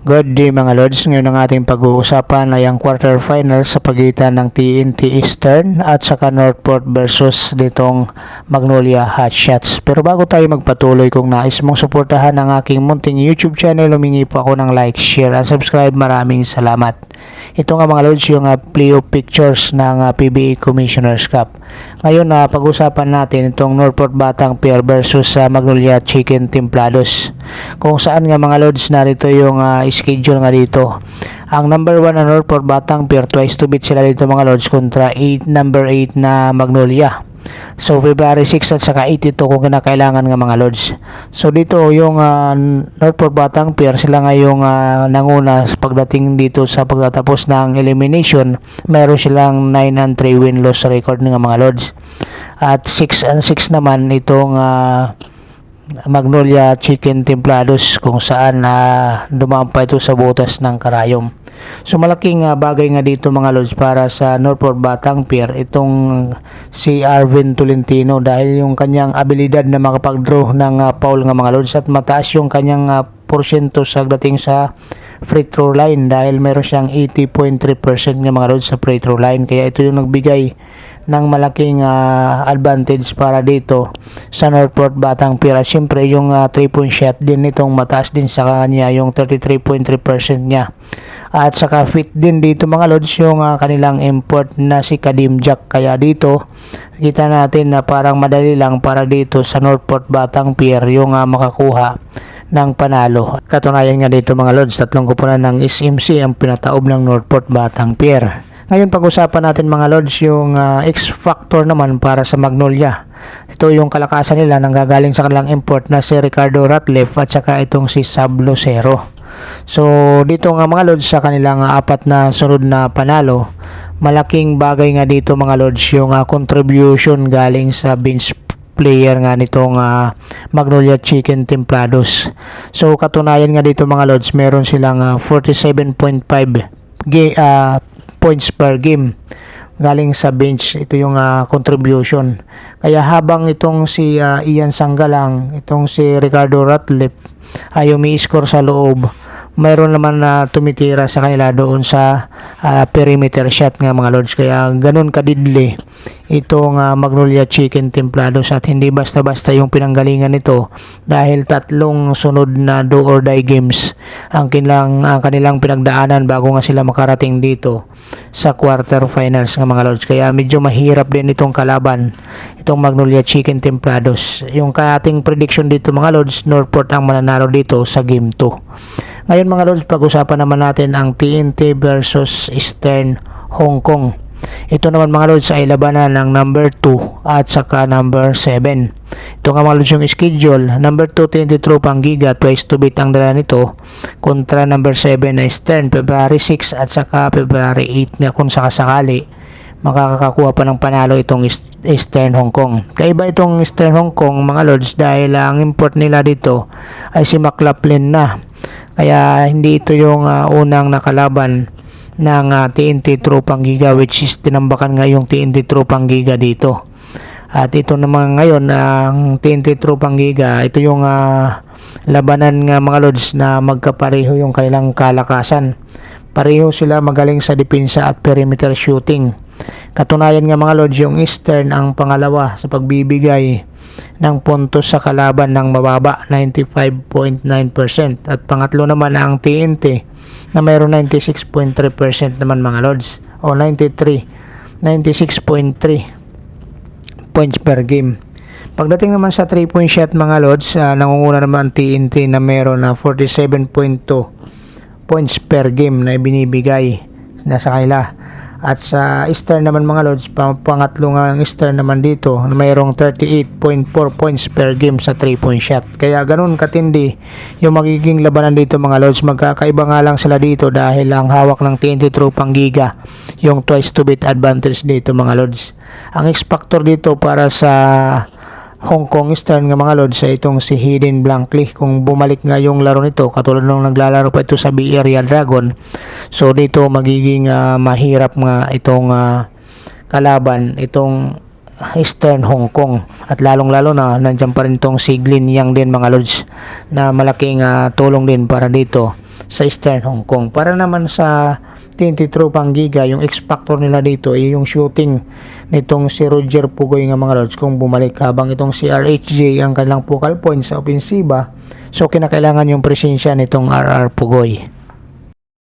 Good day mga Lords, ngayon ang ating pag-uusapan ay ang quarterfinals sa pagitan ng TNT Eastern at saka Northport versus ditong Magnolia Hotshots. Pero bago tayo magpatuloy, kung nais mong suportahan ang aking munting YouTube channel, humingi po ako ng like, share at subscribe. Maraming salamat. Ito nga mga Lords yung playoff pictures ng PBA Commissioner's Cup. Ngayon pag-usapan natin itong Northport Batang Pier versus Magnolia Chicken Templados. Kung saan nga mga Lords, narito yung schedule nga dito. Ang number 1 na Northport Batang Pier, twice to beat sila dito mga Lords kontra number 8 na Magnolia. So February 6 at saka 8 ito kung kinakailangan nga mga Lords. So dito yung Northport Batang Pier, sila nga yung nanguna pagdating dito sa pagtatapos ng elimination. Meron silang 9-3 win-loss record nga mga Lords. At 6-6 naman itong Magnolia Chicken Templados, kung saan dumaan pa ito sa butas ng karayom. So malaking bagay nga dito mga Lords para sa Northport Batang Pier itong si Arvin Tolentino, dahil yung kanyang abilidad na makapag-draw ng foul nga mga Lords, at mataas yung kanyang porsyento sa dating sa free throw line, dahil meron siyang 80.3% nga mga Lords sa free throw line. Kaya ito yung nagbigay ng malaking advantage para dito sa Northport Batang Pier. At syempre yung 3-point shot din nitong mataas din sa kanya, yung 33.3% niya. At saka fit din dito mga Lords yung kanilang import na si Kadim Jack. Kaya dito kita natin na parang madali lang para dito sa Northport Batang Pier yung makakuha ng panalo. Katunayan nga dito mga Lords, 3 koponan ng SMC ang pinataob ng Northport Batang Pier. Ngayon pag-usapan natin mga Lords yung X-Factor naman para sa Magnolia. Ito yung kalakasan nila nang gagaling sa kanilang import na si Ricardo Ratliff at saka itong si Sab Lucero. So dito nga mga Lords, sa kanilang 4 na sunod na panalo, malaking bagay nga dito mga Lords yung contribution galing sa bench player nga nitong Magnolia Chicken Templados. So katunayan nga dito mga Lords, meron silang 47.5 points per game galing sa bench. Ito yung contribution. Kaya habang itong si Ian Sanggalang, itong si Ricardo Ratliff ay umi-score sa loob, mayroon naman na tumitira sa kanila doon sa perimeter shot nga mga Lords. Kaya ganun kadidli itong Magnolia Chicken Templados, at hindi basta-basta yung pinanggalingan nito, dahil 3 sunod na do or die games ang kanilang pinagdaanan bago nga sila makarating dito sa quarterfinals nga mga Lords. Kaya medyo mahirap din itong kalaban, itong Magnolia Chicken Templados. Yung ating prediction dito mga Lords, Northport ang mananalo dito sa game 2. Ngayon mga Lords, pag-usapan naman natin ang TNT versus Eastern Hong Kong. Ito naman mga Lords ay labanan ng number 2 at saka number 7. Ito nga mga Lords yung schedule. Number 2 TNT Tropang Giga, twice to beat ang dala nito kontra number 7 na Eastern, February 6 at saka February 8 na kung sakasakali makakakuha pa ng panalo itong Eastern Hong Kong. Kaiba itong Eastern Hong Kong mga Lords, dahil ang import nila dito ay si McLaughlin na. Kaya hindi ito yung unang nakalaban ng TNT Tropang Giga, which is tinambakan nga yung TNT Tropang Giga dito. At ito naman ngayon ang TNT Tropang Giga, ito yung labanan nga mga Lords na magkapareho yung kanilang kalakasan. Pareho sila magaling sa depensa at perimeter shooting. Katunayan nga mga Lords, yung Eastern ang pangalawa sa pagbibigay ng puntos sa kalaban ng mababa, 95.9%, at pangatlo naman ang TNT na mayroon 96.3% naman mga Lords, o 96.3 points per game. Pagdating naman sa 3-point shot mga Lords, nangunguna naman ang TNT na mayroon na 47.2 points per game na ibinibigay na sa kanila. At sa Eastern naman mga Lords, pangatlo nga ang Eastern naman dito na mayroong 38.4 points per game sa 3-point shot. Kaya ganun katindi yung magiging labanan dito mga Lords. Magkakaiba nga lang sila dito dahil ang hawak ng TNT Tropang Giga yung twice to beat advantage dito mga Lords. Ang X-Factor dito para sa Hong Kong Eastern nga mga Lords ay itong si Hayden Blankley. Kung bumalik nga yung laro nito katulad nung naglalaro pa ito sa Bay Area Dragon, so dito magiging mahirap nga itong kalaban itong Eastern Hong Kong. At lalong lalo na nandiyan pa rin itong si Glenn Yang din mga Lords, na malaking tulong din para dito sa Eastern Hong Kong. Para naman sa TNT Tropang Giga, yung X-Factor nila dito ay yung shooting nitong si Roger Pugoy nga mga lords kung bumalik, habang itong si RHJ ang kanilang focal point sa opensiba. So kinakailangan yung presensya nitong RR Pugoy.